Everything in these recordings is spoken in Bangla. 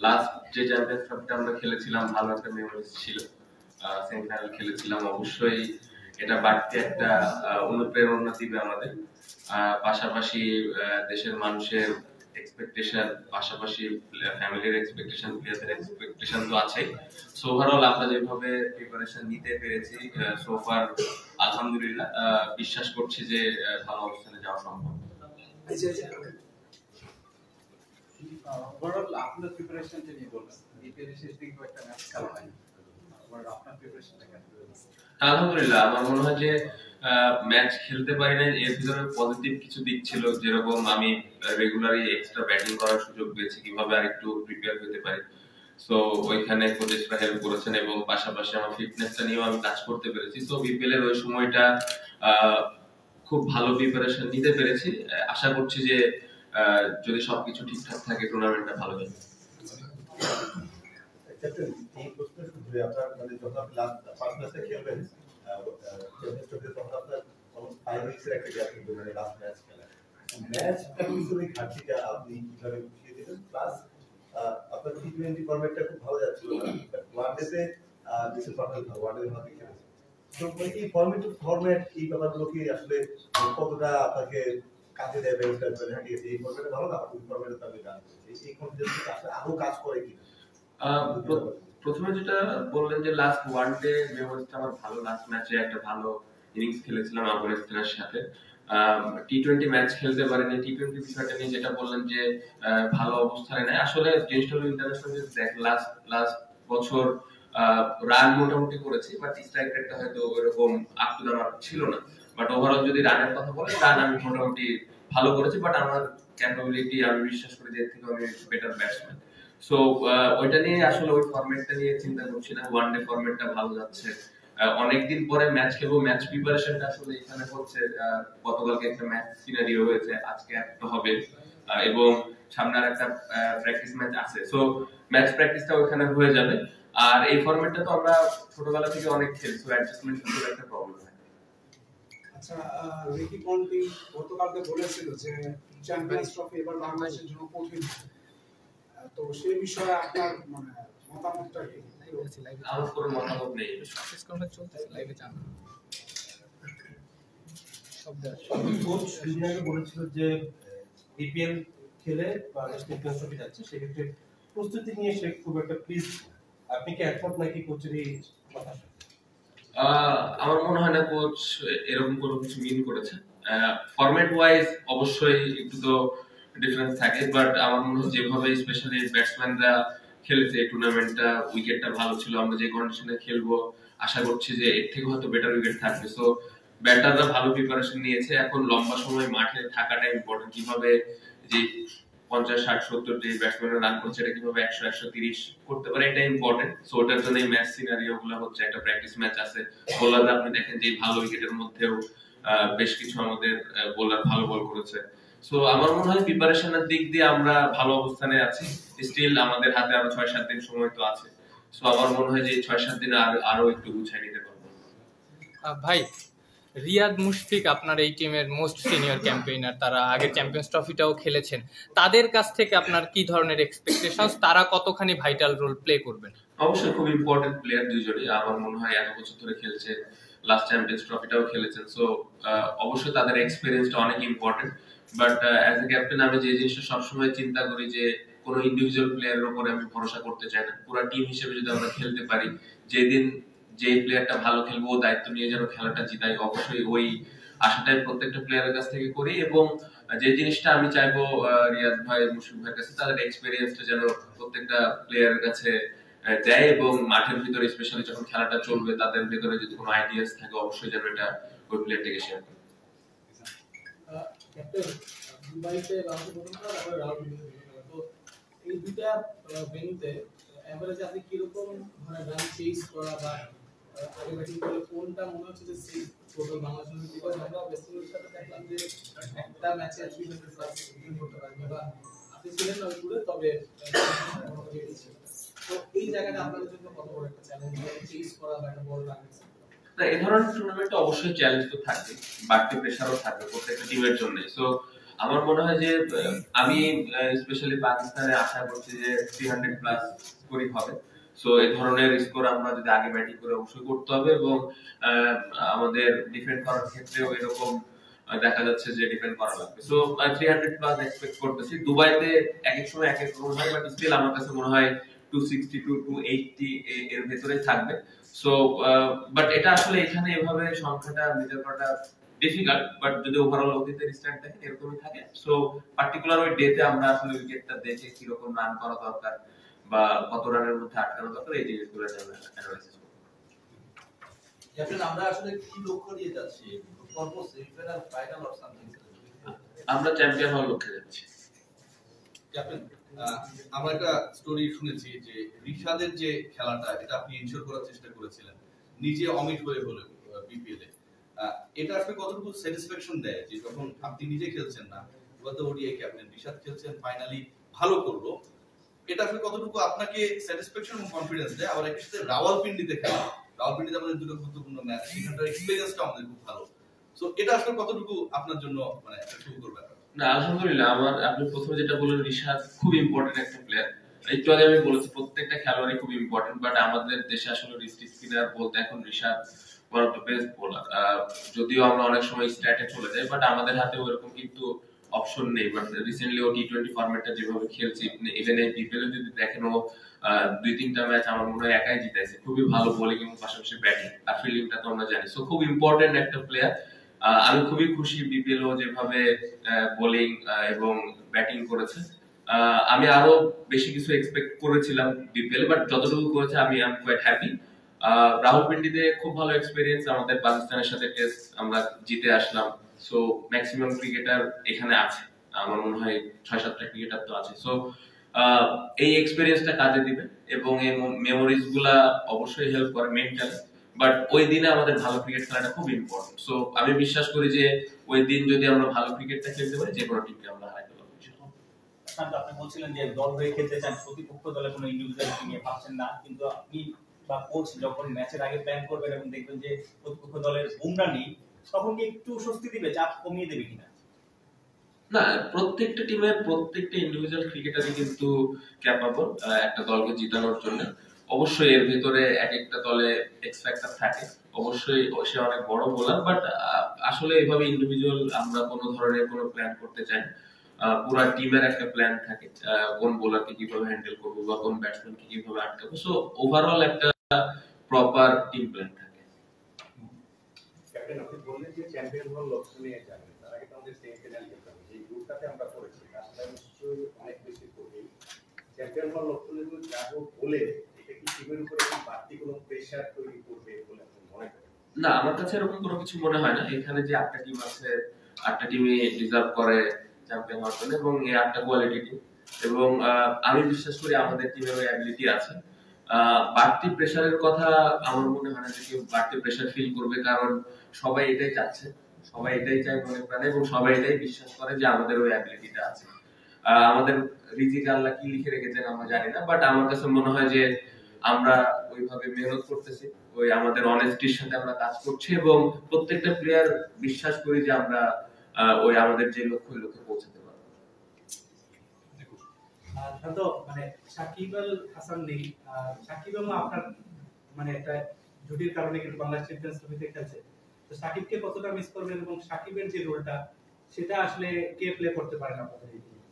লাস্ট যে চ্যাম্পিয়ন্স ট্রফিটা আমরা খেলেছিলাম ভালো একটা মেমোরিজ ছিল। সেমিফাইনাল খেলেছিলাম, অবশ্যই এটা বাড়তি একটা অনুপ্রেরণা দিবে আমাদের। পাশাপাশি দেশের মানুষের এক্সপেকটেশন, পাশাপাশি ফ্যামিলির এক্সপেকটেশন, প্লেয়ারদের এক্সপেকটেশন তো আছেই। সো ওভারঅল আমরা যেভাবে প্রিপারেশন নিতে পেরেছি সো ফার আলহামদুলিল্লাহ, বিশ্বাস করছি যে ভালো অবস্থানে যাওয়া সম্ভব। ওভারঅল আপনার প্রিপারেশনটা নিয়ে বলবেন, বিপিএল শেষ দিকে একটা ম্যাচ খেলা হয়, ওভারঅল আপনার প্রিপারেশনটা কেমন? আলহামদুলিল্লাহ, আমার মনে হয় যে ম্যাচ খেলতে পারি না এর ভিতরে পজিটিভ কিছু দিক ছিল, যেরকম আমি রেগুলারলি এক্সট্রা ব্যাটিং করার সুযোগ পেয়েছি, কিভাবে আরেকটু প্রিপেয়ার হতে পারি। সো ওইখানে কোচেসরা হেল্প করেছেন এবং পাশাপাশি আমার ফিটনেসটা নিয়েও আমি কাজ করতে পেরেছি। সো বিপিএল এর ওই সময়টা খুব ভালো প্রিপারেশন নিতে পেরেছি। আশা করছি যে যদি সবকিছু ঠিকঠাক থাকে টুর্নামেন্টটা ভালো হবে। এই প্রশ্ন শুধু আপনার মানে যখন আপনি লাস্ট ফার্স্ট ম্যাচে খেলবেন তখন আপনার অলমোস্ট 5 উইকসের একটা গ্যাপ কিন্তু মানে লাস্ট ম্যাচ খেলা ম্যাচ প্র্যাকটিসের ঘাটতিটা আপনি কিভাবে বুঝিয়ে দিবেন? প্লাস আপনার টি20 ফরম্যাটটা খুব ভালো যাচ্ছিল, ওয়ানডেতে দেশের পাঠাল ওয়ানডে ভালো খেলেছে। তো এই ফরম্যাট এই ব্যাপারগুলো কি আসলে কতটা আপনাকে কাজে দেবে? এই ফরম্যাটে ভালো না, ওই ফরম্যাটে তো আমি জানতে এই কনফিডেন্স আসলে আরো কাজ করে কি? প্রথমে যেটা বললেন যে লাস্ট ওয়ানডে মেমোরিজটা আমার ভালো, লাস্ট ম্যাচে একটা ভালো ইনিংস খেলেছিলাম আফগানিস্তানের সাথে। টি20 ম্যাচ খেলতে পারেনি, টি20 বিষয়টা নিয়ে যেটা বললেন যে ভালো অবস্থানে নেই, আসলে জিনিসটা ইন্টারন্যাশনাল দেখ লাস্ট বছর রান মোটামুটি করেছি, বাট স্ট্রাইক রেটটা হয়তো ওইরকম আপ টু দ্য মার্ক ছিল না। বাট ওভারঅল যদি রানের কথা বলেন, রান আমি মোটামুটি ভালো করেছি, বাট আমার ক্যাপাবিলিটি আমি বিশ্বাস করি যে এর থেকে আমি বেটার ব্যাটসম্যান। সো ওইটা নিয়ে আসলে ওই ফরম্যাটটা নিয়ে চিন্তা করছি না, ওয়ানডে ফরম্যাটটা ভালো যাচ্ছে। অনেকদিন পরে ম্যাচ খেলবো, ম্যাচ প্রিপারেশনটা আসলে এখানে হচ্ছে। গতকালকে একটা ম্যাচ সিনারিও হয়েছে, আজকে একটা হবে এবং সামনে আর একটা প্র্যাকটিস ম্যাচ আছে। সো ম্যাচ প্র্যাকটিসটা ওখানে হয়ে যাবে। আর এই ফরম্যাটটা তো আমরা ছোটবেলা থেকে অনেক খেলি, সো অ্যাডজাস্টমেন্ট করতে একটা প্রবলেম হয়। আচ্ছা, রিকি পন্টিং গতকালকে বলেছিল যে চ্যাম্পিয়ন্স ট্রফি এবার বাংলাদেশের জন্য কঠিন, তো সেই বিষয়ে আপনার মানে মতামতটা কি? আমার কোনো মতামত নেই, চলতেছে লাইভে জানা কোচ দুদিন আগে বলেছিল যে বিপিএল খেলে বাংলাদেশ চ্যাম্পিয়ন্স ট্রফি যাচ্ছে, সেক্ষেত্রে প্রস্তুতি নিয়ে সে খুব একটা প্লিজ, আপনি কি একমত নাকি কোচের এই কথা? আমার মনে হয় না কোচ এরকম কোনো কিছু মিন করেছে। ফরম্যাট ওয়াইজ অবশ্যই একটু তো ডিফারেন্স থাকে, বাট আমার মনে হয় যেভাবে স্পেশালি ব্যাটসম্যানরা খেলেছে এই টুর্নামেন্টটা, উইকেটটা ভালো ছিল, আমরা যে কন্ডিশনে খেলবো আশা করছি যে এর থেকে হয়তো বেটার উইকেট থাকবে। সো ব্যাটাররা ভালো প্রিপারেশন নিয়েছে, এখন লম্বা সময় মাঠে থাকাটা ইম্পর্টেন্ট। কিভাবে যে 50, 60, 70 যে ব্যাটসম্যানরা রান করছে এটা কিভাবে 100, 130 করতে পারে এটা ইম্পর্টেন্ট। সো ওটার জন্য এই ম্যাচ সিনারিও গুলো হচ্ছে, একটা প্র্যাকটিস ম্যাচ আছে। বোলাররা আপনি দেখেন যে ভালো উইকেটের মধ্যেও বেশ কিছু আমাদের বোলার ভালো বল করেছে। সো আমার মনে হয় প্রিপারেশনের দিক দিয়ে আমরা ভালো অবস্থানে আছি। স্টিল আমাদের হাতে আরো 6-7 দিন সময় তো আছে। সো আমার মনে হয় যে 6-7 দিনে আরো একটু গুছিয়ে নিতে পারবো। ভাই, রিয়াদ মুশফিক আপনার এই টিমের মোস্ট সিনিয়র ক্যাম্পেইনার, তারা আগে চ্যাম্পিয়ন্স ট্রফিটাও খেলেছেন, তাদের কাছ থেকে আপনার কি ধরনের এক্সপেকটেশনস, তারা কতখানি ভাইটাল রোল প্লে করবেন? অবশ্যই খুব ইম্পর্টেন্ট প্লেয়ার দুইজনই, আমার মনে হয় এত বছর ধরে খেলছে, লাস্ট চ্যাম্পিয়ন্স ট্রফিটাও খেলেছেন। সো অবশ্যই তাদের এক্সপেরিয়েন্সটা অনেক important. But as a captain আমি যে জিনিসটা সবসময় চিন্তা করি যে কোনো ইন্ডিভিজুয়াল প্লেয়ারের উপরে আমি ভরসা করতে চাই না, পুরো টিম হিসেবে যদি আমরা খেলতে পারি, যেদিন যে প্লেয়ারটা ভালো খেলবো ও দায়িত্ব নিয়ে যেন খেলাটা জিতাই, অবশ্যই ওই আশাটাই প্রত্যেকটা প্লেয়ারের কাছ থেকে করি। এবং যে জিনিসটা আমি চাইবো রিয়াদ ভাই, মুশফিক ভাইয়ের কাছে, তাদের এক্সপেরিয়েন্সটা যেন প্রত্যেকটা প্লেয়ারের কাছে দেয় এবং মাঠের ভিতরে স্পেশালি যখন খেলাটা চলবে তাদের ভিতরে যদি কোনো আইডিয়াস থাকে অবশ্যই যেন এটা ওই প্লেয়ারটাকে শেয়ার করে। ক্যাপ্টেন দুবাইতে বাংলাদেশ প্রথম খেলা, তারপরে রাউন্ড তো এই দুইটা ভেন্যুতে এভারেজে আপনি কিরকম মানে রান চেজ করা বা আগে ব্যাটিং করলে কোনটা মনে হচ্ছে যে সেই টোটাল বাংলাদেশের বিকজ আমরা ওয়েস্ট ইন্ডিজের সাথে দেখলাম যে একটা ম্যাচে 300 প্লাস উইন করতে পারবে বা আপনি ছিলেন না ওইগুলো, তবে তো এই জায়গাটা আপনাদের জন্য কত বড় একটা চ্যালেঞ্জ চেজ করা বা একটা বড় রান? না, এই ধরনের টুর্নামেন্টে অবশ্যই চ্যালেঞ্জ তো থাকবে, বাড়তি প্রেসারও থাকবে প্রত্যেকটা টিমের জন্য। সো আমার মনে হয় যে আমি স্পেশালি পাকিস্তানে আশা করছি যে 300 প্লাস স্কোরিং হবে। সো এই ধরনের স্কোর আমরা যদি আগে ব্যাটিং করে অবশ্যই করতে হবে, এবং আহ, আমাদের ডিফেন্ড করার ক্ষেত্রেও এরকম দেখা যাচ্ছে যে ডিফেন্ড করা লাগবে। সো 300 প্লাস এক্সপেক্ট করতেছি। দুবাইতে এক এক সময় এক এক রকম হয়, বাট স্টিল আমার কাছে মনে হয় 260 টু 280 এর ভেতরে থাকবে। সো বাট এটা আসলে এখানে এভাবে সংখ্যাটা মেজার করাটা ডিফিকাল্ট, বাট যদি ওভারঅল অতীতের স্ট্যাট দেখেন এরকমই থাকে। সো পার্টিকুলার ওই ডেতে আমরা আসলে উইকেটটা দেখে কিরকম রান করা দরকার বা কত রানের মধ্যে আটকানো দরকার এই জিনিসগুলো আমরা অ্যানালাইসিস করব। ক্যাপ্টেন, আমরা আসলে কি লক্ষ্য নিয়ে যাচ্ছি? Purpose semifinal, final or something? আমরা চ্যাম্পিয়ন হওয়ার লক্ষ্যে যাচ্ছি। ক্যাপ্টেন, আমরা একটা স্টোরি শুনেছি যে রিশাদের যে খেলাটা এটা আপনি এনশিওর করার চেষ্টা করেছিলেন নিজে অমিট হয়ে হলেও বিপিএল এ। এটা আসলে কতটুকু স্যাটিসফ্যাকশন দেয় যে যখন আপনি নিজে খেলছেন না, গত ওডিআই ক্যাপ্টেন রিশাদ খেলছেন, ফাইনালি ভালো করলো, এটা আসলে কতটুকু আপনাকে স্যাটিসফ্যাকশন এবং কনফিডেন্স দেয়? আবার একই সাথে রাওয়ালপিন্ডিতে খেলা, রাওয়ালপিন্ডিতে আমাদের দুটো গুরুত্বপূর্ণ ম্যাচ, সেখানটার এক্সপেরিয়েন্সটা আমাদের খুব ভালো। সো এটা আসলে কতটুকু আপনার জন্য মানে একটা সুখকর ব্যাপার? না, আলহামদুলিল্লাহ। আমার আপনি প্রথমে যেটা বললেন রিশাদ খুব ইম্পর্টেন্ট একটা প্লেয়ার। একটু আগে আমি বলেছি প্রত্যেকটা খেলোয়াড়ই খুব ইম্পর্টেন্ট, বাট আমাদের দেশে আসলে রিস্ট স্পিনার বলতে এখন Rishad one of the best bowler. যদিও আমরা অনেক সময় স্ট্যাটে চলে যাই, বাট আমাদের হাতে ওরকম কিন্তু অপশন নেই। বাট রিসেন্টলি ও টি20 ফরম্যাটটা যেভাবে খেলছে, ইভেন এই বিপিএল যদি দেখেন ও 2-3টা ম্যাচ আমার মনে হয় একাই জিতাইছে। খুবই ভালো বোলিং এবং পাশাপাশি ব্যাটিং আর ফিল্ডিংটা তো আমরা জানি। সো খুব ইম্পর্টেন্ট একটা প্লেয়ার। আমি খুবই খুশি বিপিএল ও যেভাবে বোলিং এবং ব্যাটিং করেছে। আমি আরো বেশি কিছু এক্সপেক্ট করেছিলাম বিপিএল, বাট যতটুকু করেছে আমি কোয়াইট হ্যাপি। রাহুলপিন্ডিতে খুব ভালো এক্সপেরিয়েন্স, আমাদের পাকিস্তানের সাথে টেস্ট আমরা জিতে আসলাম। সো ম্যাক্সিমাম ক্রিকেটার এখানে আছে, আমার মনে হয় 6-7টা ক্রিকেটার তো আছে। সো এই এক্সপেরিয়েন্সটা কাজে দিবে এবং এই মেমোরিজ গুলা অবশ্যই হেল্প করে মেন্টালি। বাট ওই দিনে আমাদের ভালো ক্রিকেট খেলাটা খুব ইম্পর্টেন্ট। সো আমি বিশ্বাস করি যে ওই দিন যদি আমরা ভালো ক্রিকেটটা খেলতে পারি, যে কোনো টিমকে আমরা হারাতে পারবো। শান্ত, আপনি বলছিলেন যে দল হয়ে খেলতে চান, প্রতিপক্ষ দলে কোনো ইন্ডিভিজুয়ালিটি নিয়ে পাচ্ছেন না, কিন্তু আপনি বা কোচ যখন ম্যাচের আগে প্ল্যান করবেন এবং দেখবেন যে প্রতিপক্ষ দলের বুমরা নেই, তখন কি একটু স্বস্তি দিবে, চাপ কমিয়ে দেবে কিনা? না, প্রত্যেকটা টিমের প্রত্যেকটা ইন্ডিভিজুয়াল ক্রিকেটারই কিন্তু ক্যাপাবল একটা দলকে জিতানোর জন্য। অবশ্যই এর ভিতরে এক একটা দলে এক্স ফ্যাক্টর থাকে, অবশ্যই সে অনেক বড় বোলার, বাট আসলে এইভাবে ইন্ডিভিজুয়াল আমরা কোনো ধরনের কোনো প্ল্যান করতে চাই। পুরো টিমের একটা প্ল্যান থাকে, কোন বোলারকে কিভাবে হ্যান্ডেল করবো বা কোন ব্যাটসম্যানকে কিভাবে আটকাবো। সো ওভারঅল একটা প্রপার টিম প্ল্যান থাকে। ক্যাপ্টেন, আপনি বললেন যে চ্যাম্পিয়ন হওয়ার লক্ষ্য নিয়ে যাবেন, তার আগে তো আমাদের সেমিফাইনাল খেলতে হবে। যে গ্রুপটাতে আমরা করেছি কাজটা নিশ্চয়ই অনেক বেশি কঠিন। চ্যাম্পিয়ন হওয়ার লক্ষ্য নিয়ে যাবো বলে এটা কি টিমের উপরে বাড়তি কোনো প্রেশার তৈরি করবে বলে আপনি মনে করেন? না, আমার কাছে এরকম কোনো কিছু মনে হয় না। এখানে যে 8টা টিম আছে, 8টা টিমই ডিজার্ভ করে চ্যাম্পিয়ন হওয়ার জন্য, এবং এই 8টা কোয়ালিটি টিম। এবং আমি বিশ্বাস করি আমাদের টিমের ওই অ্যাবিলিটি আছে। বাড়তি প্রেশারের কথা আমার মনে হয় না যে কেউ বাড়তি প্রেশার ফিল করবে, কারণ সবাই এটাই চাচ্ছে, সবাই এটাই চায় মনে প্রাণে, এবং সবাই এটাই বিশ্বাস করে যে আমাদের ওই অ্যাবিলিটিটা আছে। আমাদের রিজিক আল্লাহ কি লিখে রেখেছেন আমরা জানি না, বাট আমার কাছে মনে হয় যে আমরা ওইভাবে মেহনত করতেছি, ওই আমাদের অনেস্টির সাথে আমরা কাজ করছি, এবং প্রত্যেকটা প্লেয়ার বিশ্বাস করি যে আমরা ওই আমাদের যে লক্ষ্য লক্ষ্যে পৌঁছাতে পারবো। শান্ত, মানে সাকিব আল হাসান নেই, সাকিব এবং আপনার মানে একটা জুটির কারণে কিন্তু বাংলাদেশ চ্যাম্পিয়ন্স ট্রফিতে খেলছে, তো সাকিবকে কতটা মিস করবেন এবং সাকিবের যে রোলটা সেটা আসলে কে প্লে করতে পারেন আপনাদের এই টিমে?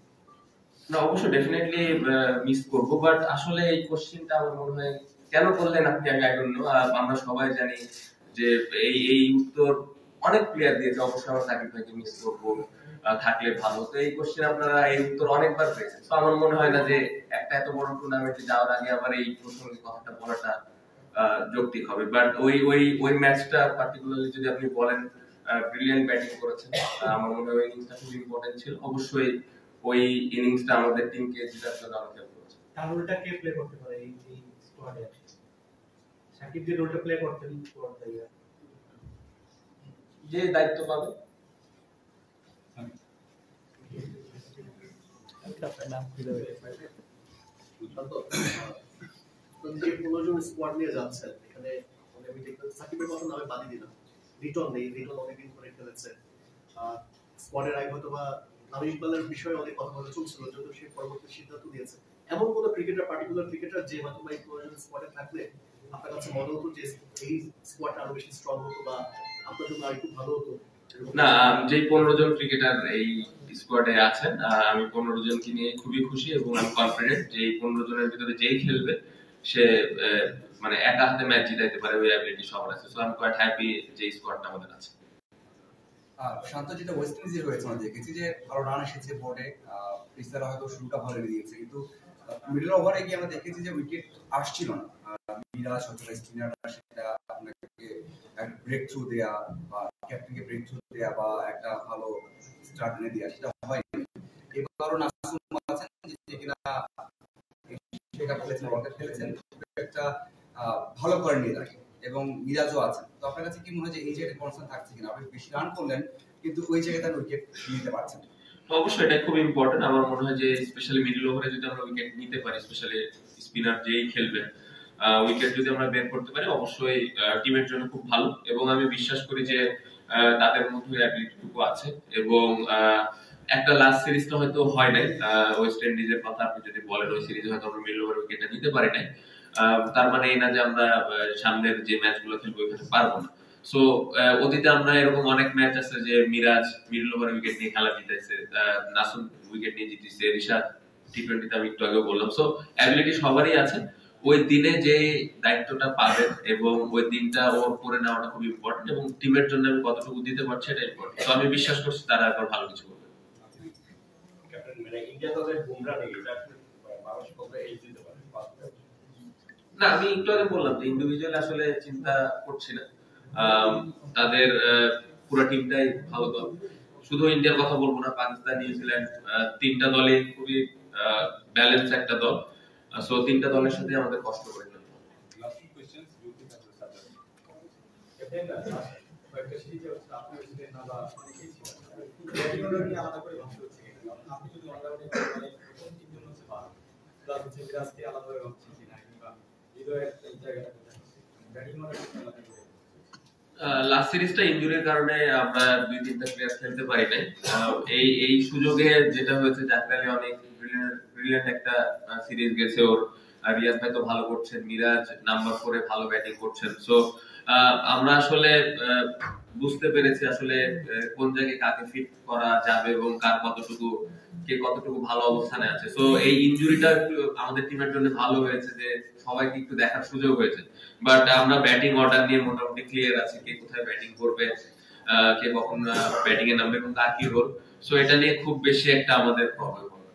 না, অবশ্যই ডেফিনেটলি মিস করবো, বাট আসলে এই কোশ্চেনটা আমার মনে হয় কেন করলেন আপনি, আমি আই ডোন্ট নো। আমরা সবাই জানি যে এই উত্তর অনেক প্লেয়ার দিয়েছে, অবশ্যই আমরা সাকিব ভাইকে মিস করবো, থাকলে ভালো। তো এই কোশ্চেন আপনারা এই উত্তর অনেকবার পেয়েছেন। তো আমার মনে হয় না যে একটা এত বড় টুর্নামেন্টে যাওয়ার আগে আবার এই প্রসঙ্গে কথাটা বলাটা যৌক্তিক হবে। বাট ওই ম্যাচটা পার্টিকুলারলি যদি আপনি বলেন, ব্রিলিয়ান্ট ব্যাটিং করেছেন, আমার মনে হয় ওই ইনিংসটা খুব ইম্পর্টেন্ট ছিল। অবশ্যই ওই ইনিংসটা আমাদের টিমকে জেতার জন্য অনেক হেল্প করেছে। তার রোলটা কে প্লে করতে পারে এই স্কোয়াডে? সাকিব যে রোলটা প্লে করতেন স্কোয়াড থেকে, যে দায়িত্ব পাবে। যে 15 জন স্কোয়াড নিয়ে যাচ্ছেন এখানে, আমি সাকিবের কথা নামে বাদই দিলাম, রিটন নেই, রিটন অনেকদিন ধরে খেলেছে। স্কোয়াডের আগে হয়তো বা আমি ইকবালের বিষয়ে অনেক কথা বলা চলছিল, যদিও সে পরবর্তী সিদ্ধান্ত নিয়েছে। এমন কোন ক্রিকেটার, পার্টিকুলার ক্রিকেটার যে হয়তো বা ইকবালের স্কোয়াডে থাকলে আপনার কাছে মনে হতো যে এই স্কোয়াডটা আরো বেশি স্ট্রং হতো বা আপনার জন্য আরেকটু ভালো হতো? না, যে 15 জন ক্রিকেটার এই স্কোয়াডে আছেন, আমি 15 জনকে নিয়ে খুবই খুশি এবং আমি কনফিডেন্ট যে এই 15 জনের ভিতরে যেই খেলবে সে মানে একা হাতে ম্যাচ জিতাইতে পারে, ওই অ্যাবিলিটি সবার আছে। সো আমি কোয়াইট হ্যাপি যে স্কোয়াডটা আমাদের আছে। শান্ত, যেটা ওয়েস্ট ইন্ডিজে হয়েছে আমরা দেখেছি যে ভালো রান এসেছে বোর্ডে, পেসাররা হয়তো শুরুটা ভালো দিয়েছে, কিন্তু মিডল ওভারে গিয়ে আমরা দেখেছি যে উইকেট আসছিল না। মিরাজ অথবা স্পিনাররা সেটা আপনাকে একটা ব্রেক থ্রু দেয়া বা ক্যাপ্টেনকে ব্রেক থ্রু দেয়া বা একটা ভালো স্টার্ট এনে দেয়া, সেটা হয়নি। এবারও নাসুম আছেন যে কিনা সেটা খেলেছেন, ওয়ার্ল্ড কাপ খেলেছেন, একটা ভালো করে নিয়ে থাকে, এবং মিরাজও আছেন। তো আপনার কাছে কি মনে হয় যে এই জায়গায় কনসার্ন থাকছে কিনা? আপনি বেশি রান করলেন কিন্তু ওই জায়গায় তার উইকেট নিতে পারছেন। অবশ্যই এটা খুব ইম্পর্টেন্ট। আমার মনে হয় যে স্পেশালি মিডল ওভারে যদি আমরা উইকেট নিতে পারি, স্পেশালি স্পিনার যেই খেলবে, উইকেট যদি আমরা বের করতে পারি অবশ্যই টিমের জন্য খুব ভালো। এবং আমি বিশ্বাস করি যে তাদের মধ্যে অ্যাবিলিটিটুকু আছে। এবং একটা লাস্ট সিরিজটা হয়তো হয় নাই, ওয়েস্ট ইন্ডিজের কথা আপনি যদি বলেন, ওই সিরিজে হয়তো আমরা মিডল ওভার উইকেটটা নিতে পারি নাই, তার মানে এই না যে আমরা সামনের যে ম্যাচগুলো খেলবো ওইখানে পারবো না। সো অতীতে আমরা এরকম অনেক ম্যাচ আছে যে মিরাজ মিডল ওভার উইকেট নিয়ে খেলা জিতেছে, নাসুম উইকেট নিয়ে জিতেছে, রিশাদ টি20 আমি একটু আগে বললাম। সো অ্যাবিলিটি সবারই আছে। ওই দিনে যে দায়িত্বটা পাবে এবং ওই দিনটা ওর করে নেওয়াটা খুব ইম্পর্টেন্ট, এবং টিমের জন্য আমি কতটুকু দিতে পারছি এটা ইম্পর্টেন্ট। তো আমি বিশ্বাস করছি তারা একবার ভালো কিছু করবে। ক্যাপ্টেন, মানে ইন্ডিয়া দলের বুমরা নেই, এটা বাংলাদেশ কবে এই দিতে পারে? না, আমি একটু আগে বললাম যে ইন্ডিভিজুয়াল আসলে চিন্তা করছি না, তাদের পুরো টিমটাই ভালো দল। শুধু ইন্ডিয়ার কথা বলবো না, পাকিস্তান, নিউজিল্যান্ড, তিনটা দলই খুবই ব্যালেন্স একটা দল। সো তিনটা দলের সাথে আমাদের কষ্ট করে নিতে হবে। লাস্ট সিরিজটা ইনজুরির কারণে আমরা 2-3টা প্লেয়ার খেলতে পারি নাই। এই সুযোগে যেটা হয়েছে, জাকির আলী অনেক ব্রিলিয়ান্ট একটা সিরিজ গেছে ওর, রিয়াদ ভাই তো ভালো করছেন, মিরাজ নাম্বার 4 এ ভালো ব্যাটিং করছেন। সো আমরা আসলে বুঝতে পেরেছি আসলে কোন জায়গায় কাকে ফিট করা যাবে এবং কার কতটুকু ভালো অবস্থানে আছে। সো এই ইনজুরিটা আমাদের টিমের জন্য ভালো হয়েছে যে সবাইকে একটু দেখার সুযোগ হয়েছে। বাট আমরা ব্যাটিং অর্ডার নিয়ে মোটামুটি ক্লিয়ার আছে, কে কোথায় ব্যাটিং করবে, কে কখন ব্যাটিং এ নামবে এবং কার কি রোল। সো এটা নিয়ে খুব বেশি একটা আমাদের প্রবলেম হবে।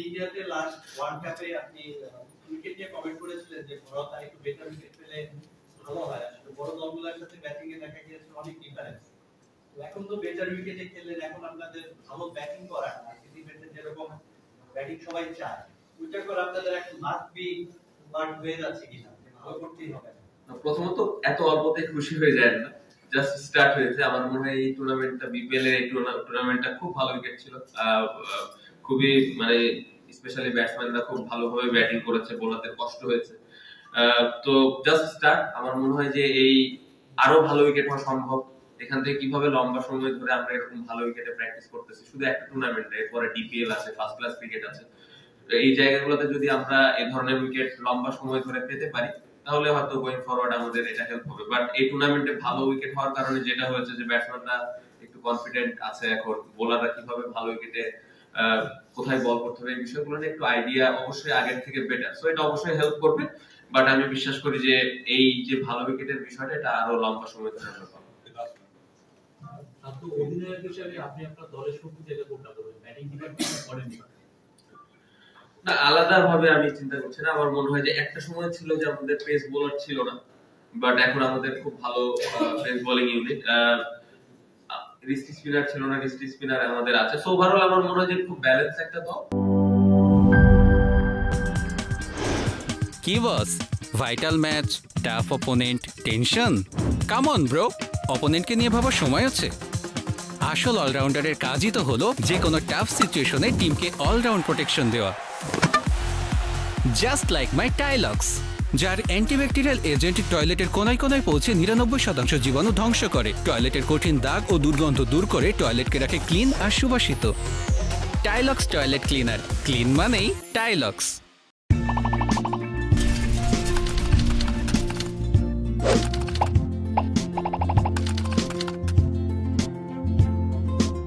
ইন্ডিয়াতে লাস্ট ওয়ার্ল্ড কাপে আপনি উইকেট নিয়ে কমেন্ট করেছিলেন যে ভারত আর একটু বেটার উইকেট পেলে ভালো হয়। আসলে বড় দলগুলোর সাথে ব্যাটিং এ দেখা গিয়েছে অনেক ডিফারেন্স। তো এখন তো বেটার উইকেটে খেললেন, এখন আপনাদের ভালো ব্যাটিং করা আর টিমেতে যেরকম ব্যাটিং সবাই চায়, ওইটা করে আপনাদের একটা মাস্ট বি পার্ট হয়ে যাচ্ছে কিনা, ভালো করতেই হবে। প্রথমত এত অল্পতে খুশি হয়ে যায় না, জাস্ট স্টার্ট হয়েছে। আমার মনে হয় এই টুর্নামেন্টটা, বিপিএল এর এই টুর্নামেন্টটা খুব ভালো উইকেট ছিল, খুবই মানে স্পেশালি ব্যাটসম্যানরা খুব ভালোভাবে ব্যাটিং করেছে, বোলারদের কষ্ট হয়েছে। তো জাস্ট স্টার্ট। আমার মনে হয় যে এই আরো ভালো উইকেট হওয়া সম্ভব। এখান থেকে কিভাবে লম্বা সময় ধরে আমরা এরকম ভালো উইকেটে প্র্যাকটিস করতেছি, শুধু একটা টুর্নামেন্টে, এরপরে ডিপিএল আছে, ফার্স্ট ক্লাস ক্রিকেট আছে। এই জায়গাগুলোতে যদি আমরা এই ধরনের উইকেট লম্বা সময় ধরে পেতে পারি তাহলে হয়তো গোয়িং ফরওয়ার্ড আমাদের এটা হেল্প হবে। বাট এই টুর্নামেন্টে ভালো উইকেট হওয়ার কারণে যেটা হয়েছে যে ব্যাটসম্যানরা একটু কনফিডেন্ট আছে এখন, বোলাররা কিভাবে ভালো উইকেটে কোথায় বল করতে হবে এই বিষয়গুলো নিয়ে একটু আইডিয়া অবশ্যই আগের থেকে বেটার। সো এটা অবশ্যই হেল্প করবে। বাট আমি বিশ্বাস করি যে এই যে ভালো উইকেটের বিষয়টা এটা আরো লম্বা সময় ধরে হবে। তো অধিনায়ক হিসেবে আপনি আপনার দলের শক্তি থেকে কোনটা করবেন, ব্যাটিং ডিপার্টমেন্ট করেন না, আলাদাভাবে আমি চিন্তা করছি না। আমার মনে হয় যে একটা সময় ছিল যে আমাদের পেস বোলার ছিল না, বাট এখন আমাদের খুব ভালো পেস বোলিং ইউনিট। রিস্টি স্পিনার ছিল না, রিস্টি স্পিনার আমাদের আছে। সো ওভারঅল আমার মনে হয় যে খুব ব্যালেন্স একটা দল। কি boss, vital match, tough opponent, tension? Come on bro, অপোনেন্টকে নিয়ে ভাবার সময় আছে। আসল অলরাউন্ডারের কাজই তো হলো যে কোনো টাফ সিচুয়েশনে টিমকে অলরাউন্ড প্রোটেকশন দেওয়া। Just like my Tilex. যার অ্যান্টিব্যাকটেরিয়াল এজেন্ট টয়লেটের কোনায় কোনায় পৌঁছে 99% জীবাণু ধ্বংস করে, টয়লেটের কঠিন দাগ ও দুর্গন্ধ দূর করে টয়লেটকে রাখে ক্লিন আর সুবাসিত। টাইলক্স টয়লেট ক্লিনার, ক্লিন মানেই টাইলক্স।